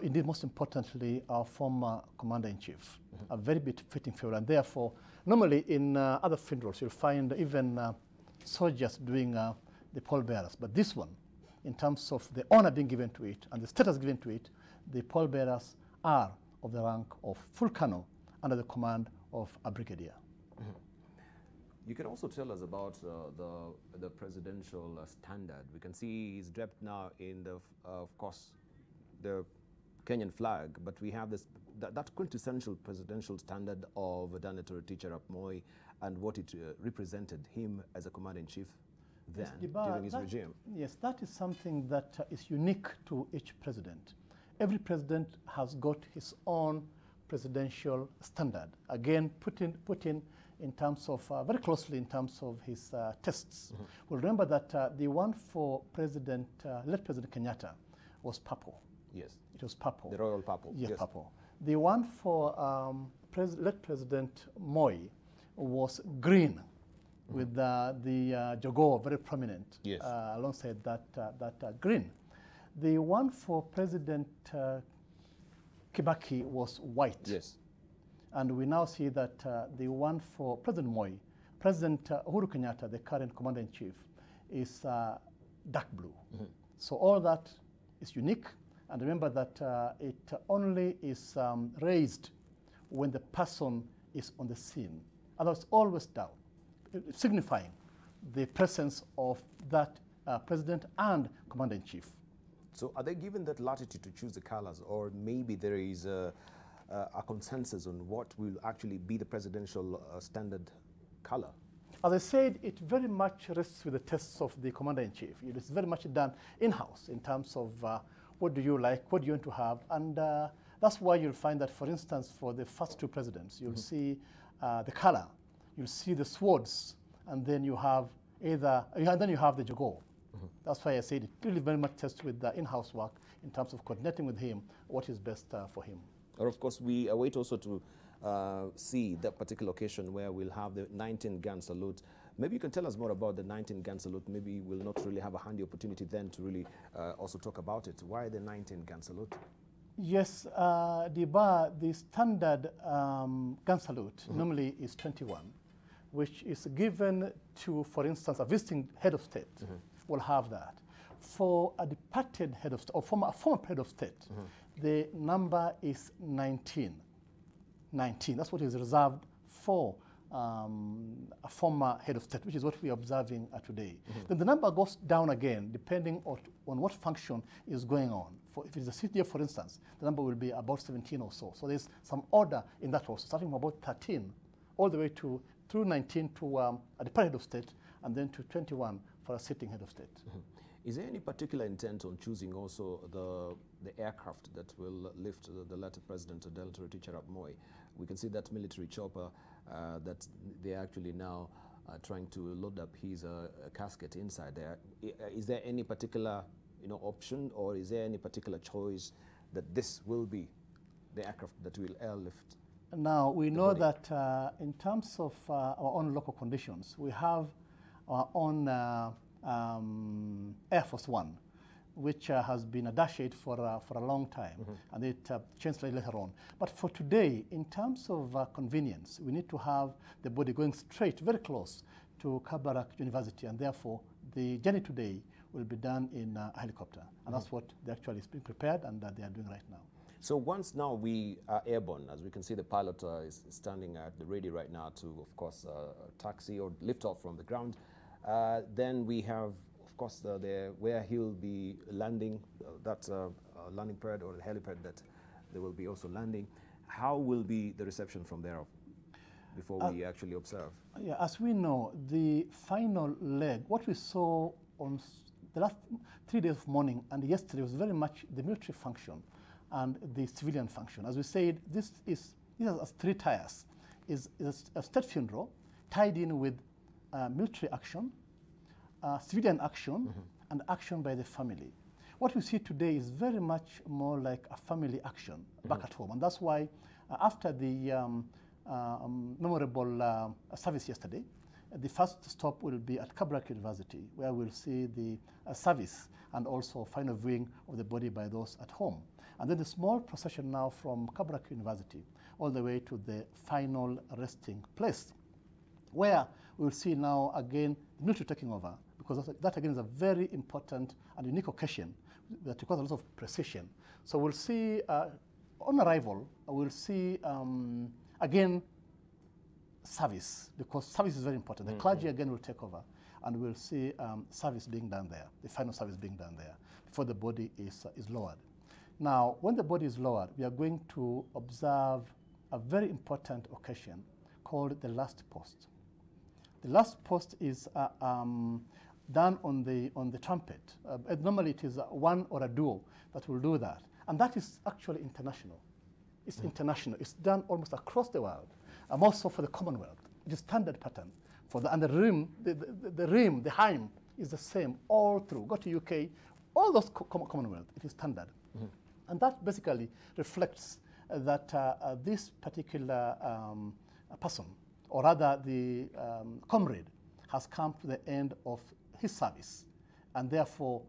Indeed, most importantly, our former commander-in-chief, a very fitting figure, and therefore, normally in other funerals, you'll find even soldiers doing the pallbearers. But this one, in terms of the honor being given to it and the status given to it, the pallbearers are of the rank of full colonel under the command of a brigadier. You can also tell us about the presidential standard. We can see he's draped now in the, of course, the Kenyan flag, but we have this that quintessential presidential standard of Daniel Arap Moi and what it represented him as a commander-in-chief then, during his regime. Yes, that is something that is unique to each president. Every president has got his own presidential standard. Again, put in terms of, very closely in terms of his tests. We'll remember that the one for late President Kenyatta was purple. Yes. It was purple. The royal purple. Yes, purple. The one for late President Moi was green, with the Jogoo very prominent, yes, alongside that green. The one for President Kibaki was white. Yes. And we now see that the one for President Moi, President Uhuru Kenyatta, the current commander-in-chief, is dark blue. So all that is unique. And remember that it only is raised when the person is on the scene. Otherwise, always down, signifying the presence of that president and commander-in-chief. So are they given that latitude to choose the colors, or maybe there is a consensus on what will actually be the presidential standard color? As I said, it very much rests with the tastes of the commander-in-chief. It is very much done in-house in terms of what do you like, what do you want to have, and that's why you'll find that, for instance, for the first two presidents, you'll see the color, you'll see the swords, and then you have and then you have the Jogoo. That's why I said it really very much tests with the in-house work in terms of coordinating with him what is best for him. Or of course, we await also to see that particular occasion where we'll have the 19-gun salute. Maybe you can tell us more about the 19-gun salute. Maybe we'll not really have a handy opportunity then to really also talk about it. Why the 19-gun salute? Yes, the standard gun salute normally is 21, which is given to, for instance, a visiting head of state will have that. For a departed head of state, or former head of state, the number is 19. 19, that's what is reserved for a former head of state, which is what we are observing today. Then the number goes down again, depending on what function is going on. If it's a city, for instance, the number will be about 17 or so. So there's some order in that process, starting from about 13, all the way through 19 to a departed head of state, and then to 21 for a sitting head of state. Is there any particular intent on choosing also the aircraft that will lift the latter President Daniel Arap Moi? We can see that military chopper that they actually now trying to load up his casket inside there. Is there any particular option, or is there any particular choice that this will be the aircraft that will airlift? Now, we know that in terms of our own local conditions, we have our own Air Force One, which has been a Dash 8 for a long time, and it changed later on. But for today, in terms of convenience, we need to have the body going straight, very close to Kabarak University, and therefore the journey today will be done in a helicopter. And that's what they actually is being prepared, and they are doing right now. So once now we are airborne, as we can see the pilot is standing at the ready right now to, of course, taxi or lift off from the ground. Then we have, of course, where he'll be landing, that landing pad or the helipad that they will be also landing. How will be the reception from there before we actually observe? Yeah, as we know, the final leg, what we saw on the last 3 days of mourning and yesterday was very much the military function and the civilian function. As we said, these are 3 tiers. Is a state funeral tied in with military action, civilian action, and action by the family. What we see today is very much more like a family action back at home. And that's why after the memorable service yesterday, the first stop will be at Kabarak University, where we'll see the service and also final viewing of the body by those at home. And then the small procession now from Kabarak University all the way to the final resting place, where we'll see now again the military taking over, because that again is a very important and unique occasion that requires a lot of precision. So we'll see, on arrival, we'll see again service, because service is very important. The clergy again will take over, and we'll see service being done there, the final service being done there, before the body is lowered. Now, when the body is lowered, we are going to observe a very important occasion called the last post. The last post is done on the trumpet. Normally it is one or a duo that will do that. And that is actually international. It's international. It's done almost across the world, and also for the Commonwealth. It is standard pattern. And the rim, the heim is the same all through. Go to UK, all those Commonwealth, it is standard. And that basically reflects that this particular person, or rather the comrade, has come to the end of his service, and therefore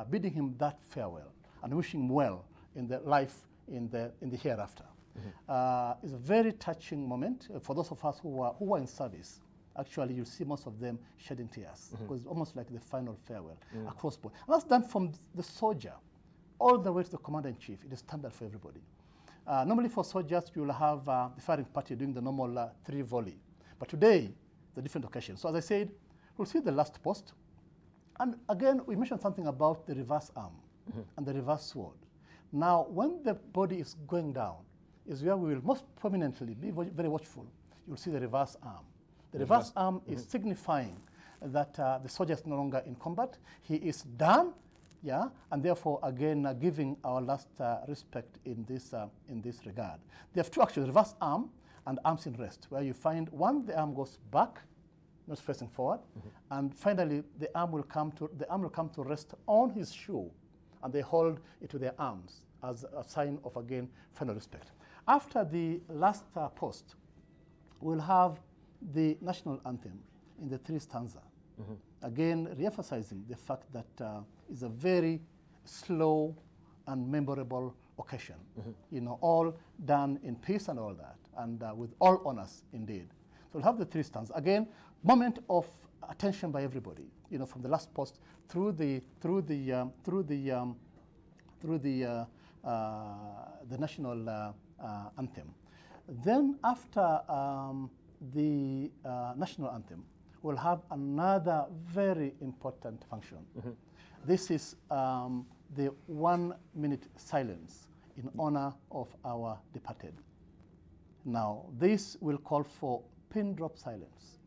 bidding him that farewell and wishing him well in the life in the hereafter. It's a very touching moment for those of us who are in service. Actually, you'll see most of them shedding tears, because it's almost like the final farewell across board. And that's done from the soldier all the way to the commander-in-chief. It is standard for everybody. Normally for soldiers, you'll have the firing party doing the normal 3 volley. But today, it's a different occasion. So as I said, we'll see the last post. And again, we mentioned something about the reverse arm and the reverse sword. Now, when the body is going down, is where we will most prominently be very watchful. You'll see the reverse arm. The reverse arm is signifying that the soldier is no longer in combat. He is done, yeah, and therefore again giving our last respect in this regard. There are 2 actually, reverse arm and arms in rest, where you find one, the arm goes back, not facing forward, and finally the arm will come to rest on his shoe, and they hold it with their arms as a sign of again final respect. After the last post, we'll have the national anthem in the 3 stanza. Again, re-emphasizing the fact that it's a very slow and memorable occasion. You know, all done in peace and all that, and with all honors indeed. So we'll have the 3 stanzas. Again, moment of attention by everybody. You know, from the last post through the national anthem. Then after the national anthem, we'll have another very important function. This is the 1-minute silence in honor of our departed. Now, this will call for pin drop silence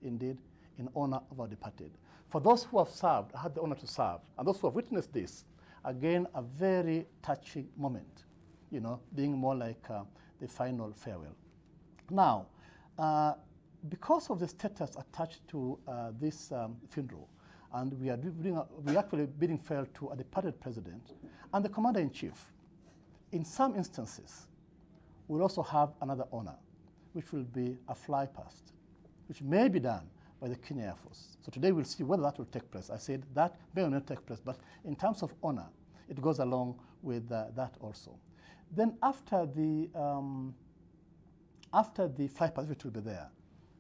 indeed, in honor of our departed. For those who have served, had the honor to serve, and those who have witnessed this, again, a very touching moment, you know, being more like the final farewell. Now, because of the status attached to this funeral, and we are actually bidding farewell to a departed president and the commander-in-chief, in some instances, we'll also have another honor, which will be a fly past, which may be done by the Kenya Air Force. So today we'll see whether that will take place. I said that may or not take place, but in terms of honor, it goes along with that also. Then after the fly past, which will be there,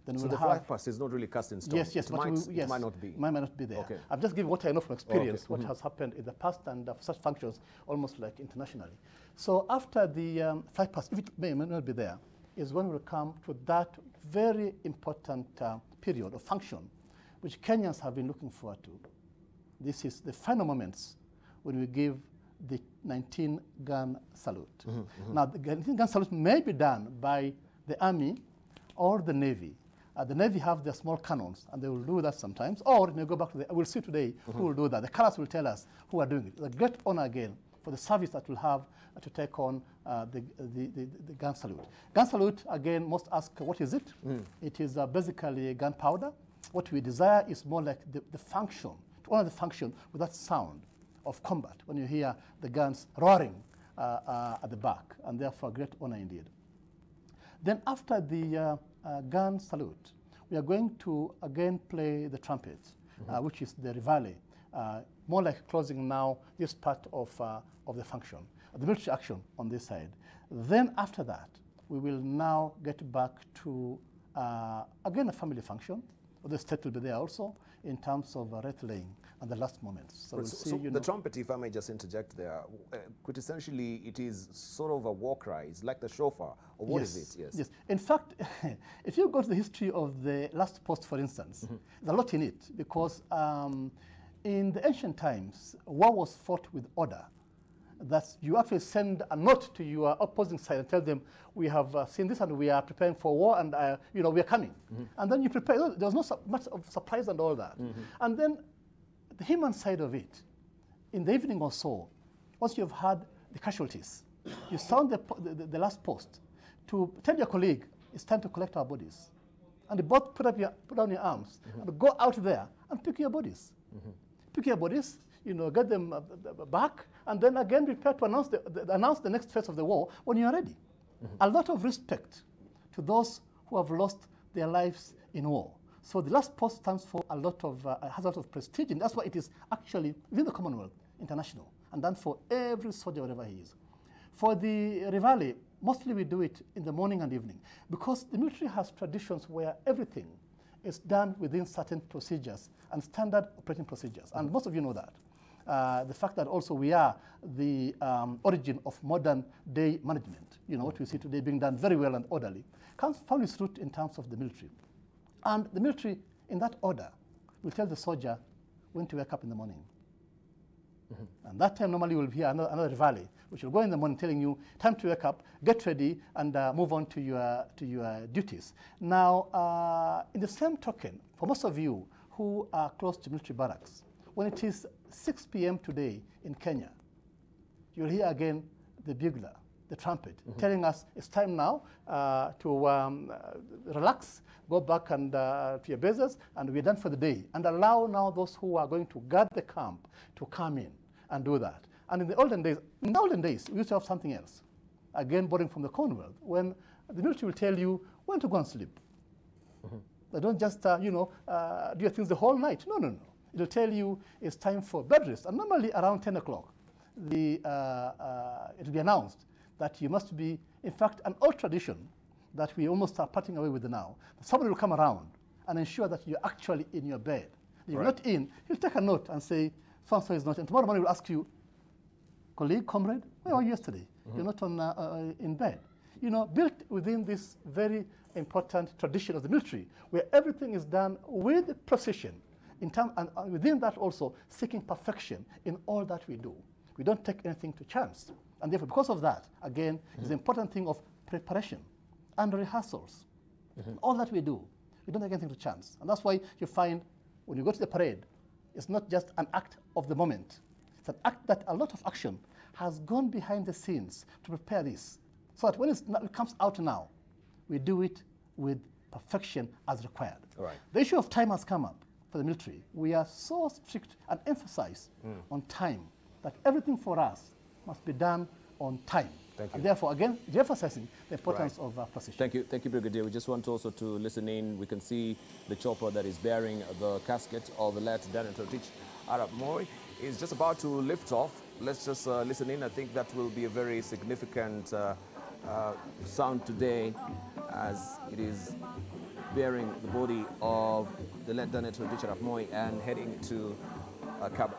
then so we'll the fly past is not really cast in stone. Yes, it might not be. Might not be there. Okay. I'm just giving what I know from experience, what has happened in the past, and such functions almost like internationally. So after the fly past, if it may or may not be there, is when we'll come to that very important period of function, which Kenyans have been looking forward to. This is the final moments when we give the 19-gun salute. Now, the 19-gun salute may be done by the Army or the Navy. The Navy have their small cannons, and they will do that sometimes. Or it may go back to we'll see today who will do that. The colors will tell us who are doing it. It's a great honor again for the service that we'll have to take on the gun salute. Gun salute, again, most ask, what is it? It is basically gunpowder. What we desire is more like the function, to honor the function with that sound of combat when you hear the guns roaring at the back, and therefore a great honor indeed. Then after the gun salute, we are going to again play the trumpet, which is the reveille, more like closing now this part of the function, the military action on this side. Then after that, we will now get back to, again, a family function. The state will be there also in terms of wreath laying and the last moments. So, we'll see, the trumpet, if I may just interject there, quintessentially it is sort of a war cry. It's like the shofar, or what is it? Yes. Yes. In fact, if you go to the history of the last post, for instance, there's a lot in it, because in the ancient times, war was fought with order. That you actually send a note to your opposing side and tell them, we have seen this and we are preparing for war, and we are coming. And then you prepare. There was not much of surprise and all that. And then the human side of it, in the evening or so, once you've had the casualties, you sound the last post to tell your colleague, it's time to collect our bodies. And you both put down your arms and go out there and pick your bodies. Pick your bodies, get them back, and then again prepare to announce the next phase of the war when you are ready. A lot of respect to those who have lost their lives in war. So the last post stands for has a lot of prestige, and that's why it is actually within the Commonwealth, international, and done for every soldier wherever he is. For the reveille, mostly we do it in the morning and evening, because the military has traditions where everything is done within certain procedures and standard operating procedures, and most of you know that. The fact that also we are the origin of modern day management, what we see today being done very well and orderly, found its root in terms of the military. And the military, in that order, will tell the soldier when to wake up in the morning. And that time normally will be another reveille, which will go in the morning telling you, time to wake up, get ready, and move on to your duties. Now, in the same token, for most of you who are close to military barracks, when it is 6 p.m. today in Kenya, you'll hear again the bugler, the trumpet, telling us it's time now to relax, go back and to your bases, and we're done for the day. And allow now those who are going to guard the camp to come in and do that. And in the olden days, we used to have something else. Again, borrowing from the Commonwealth, when the military will tell you when to go and sleep. They don't just, do your things the whole night. No. It'll tell you it's time for bed rest. And normally around 10 o'clock, it'll be announced that you must be, in fact, an old tradition that we almost are parting away with now. Somebody will come around and ensure that you're actually in your bed. If you're not in, he'll take a note and say, so-and-so is not. And tomorrow morning he'll ask you, colleague, comrade, where were you yesterday? You're not in bed. Built within this very important tradition of the military, where everything is done with precision, and within that also seeking perfection in all that we do. We don't take anything to chance. And therefore, because of that, again, it's the important thing of preparation and rehearsals. All that we do, we don't take anything to chance. And that's why you find when you go to the parade, it's not just an act of the moment. It's an act that a lot of action has gone behind the scenes to prepare this, so that when it comes out now, we do it with perfection as required. Right. The issue of time has come up for the military. We are so strict and emphasize on time that everything for us must be done on time. Thank you. And therefore, again, emphasizing the importance of precision. Thank you, Brigadier. We just want also to listen in. We can see the chopper that is bearing the casket of the late Daniel Arap Moi is just about to lift off. Let's just listen in. I think that will be a very significant sound today, as it is bearing the body of the late Daniel Arap Moi and heading to Kabarak.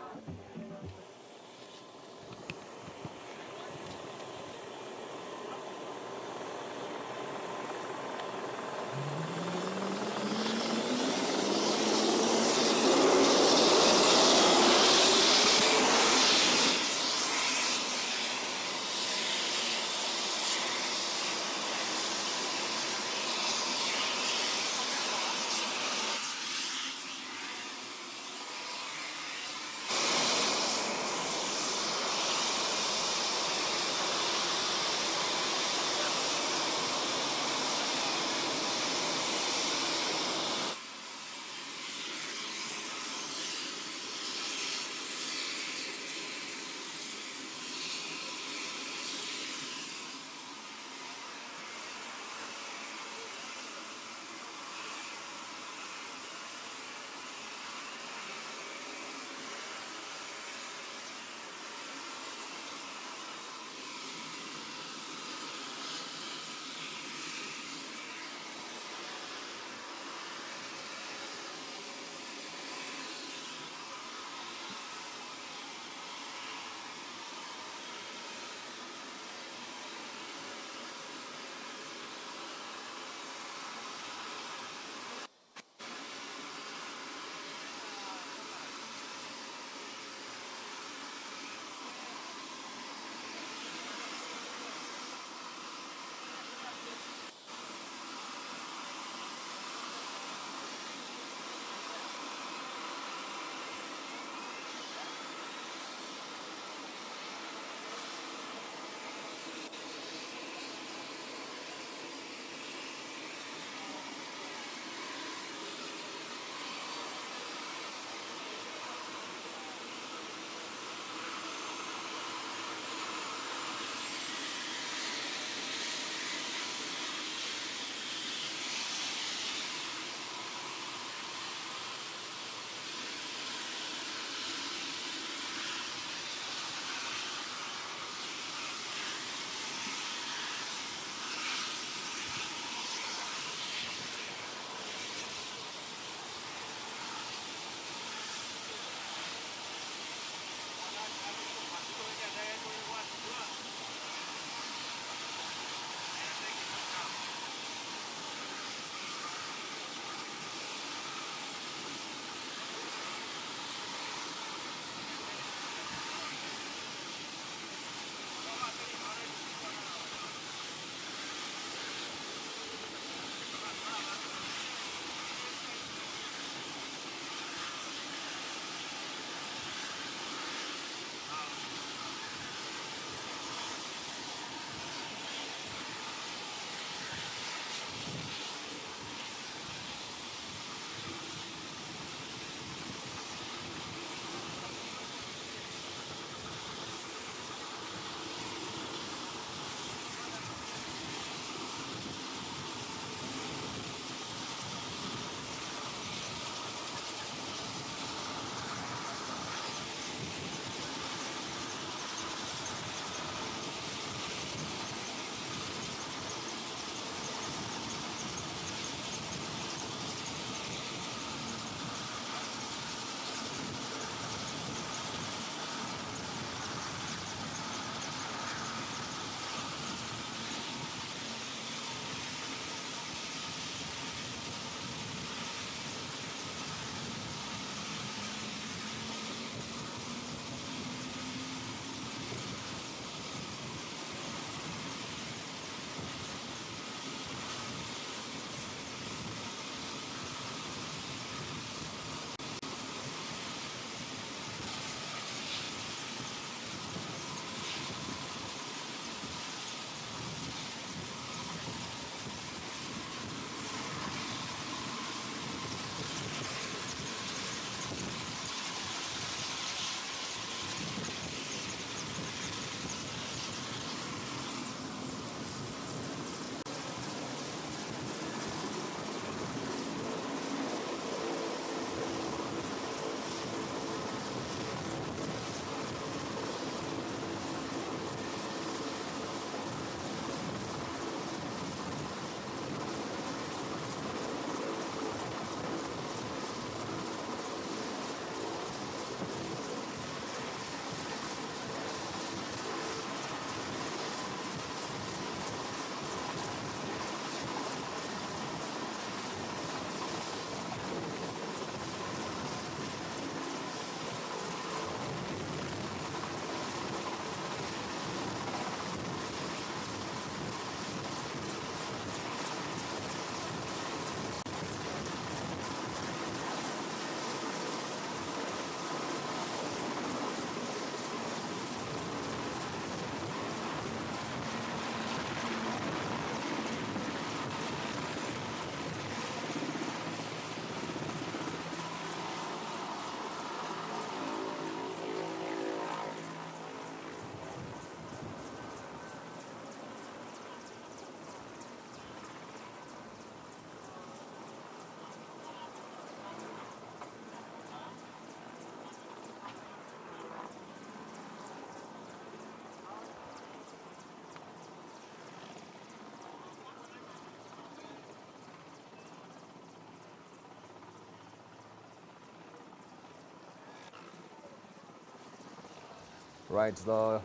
Right, the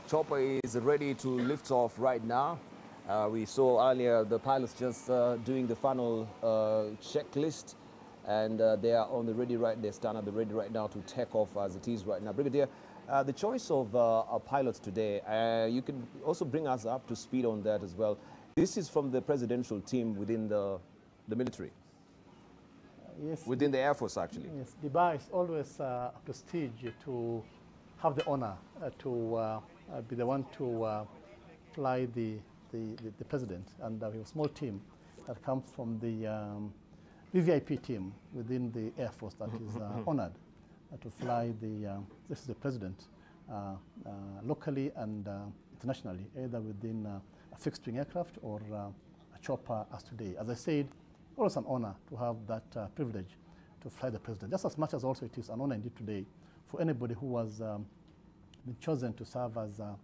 chopper is ready to lift off right now. We saw earlier the pilots just doing the final checklist, and they are on the ready right. They stand at the ready right now to take off as it is right now. Brigadier, the choice of our pilots today, you can also bring us up to speed on that as well. This is from the presidential team within the military. Yes. Within the Air Force, actually. Yes, Dubai is always a prestige to have the honor to be the one to fly the president. And we have a small team that comes from the VVIP team within the Air Force that is honored to fly this is the president locally and internationally, either within a fixed-wing aircraft or a chopper as today. As I said, always an honor to have that privilege to fly the president, just as much as also it is an honor indeed today for anybody who has been chosen to serve as a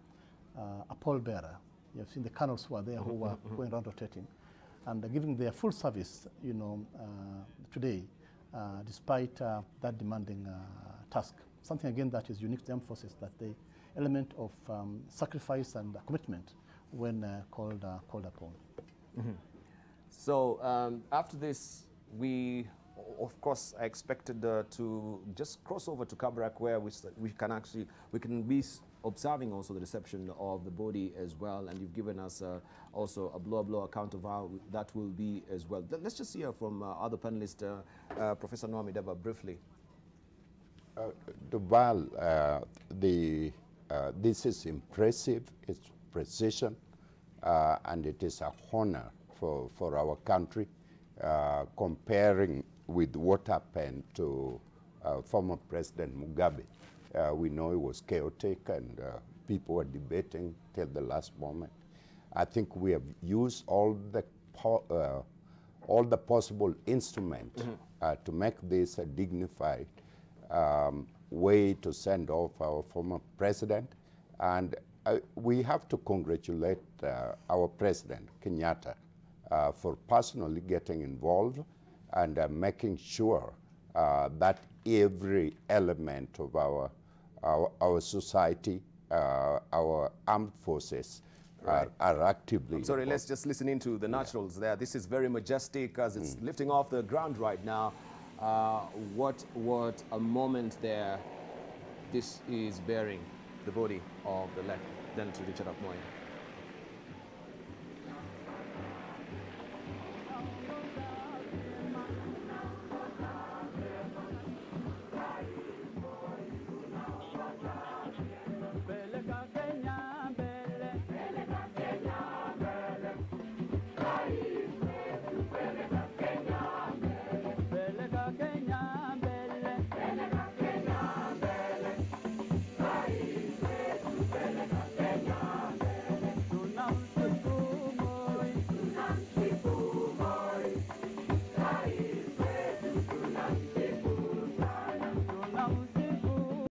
pallbearer. You have seen the colonels who are there who are going around rotating and giving their full service, you know, today, despite that demanding task. Something again that is unique to the armed forces, that the element of sacrifice and commitment when called upon. So after this, we, of course, I expected to just cross over to Kabarak, where we can be observing also the reception of the body as well, and you've given us also a blow account of how that will be as well. Let's just hear from other panelists, Professor Noami Daba, briefly. Duval, this is impressive, it's precision, and it is a honor for our country, comparing with what happened to former President Mugabe. We know it was chaotic and people were debating till the last moment. I think we have used all the possible instruments to make this a dignified way to send off our former president. And we have to congratulate our president, Kenyatta, for personally getting involved and making sure that every element of our society, our armed forces, are actively Sorry, involved. let's just listen into the naturals there. This is very majestic as it's lifting off the ground right now. What a moment there. This is bearing the body of the late Daniel Arap Moi.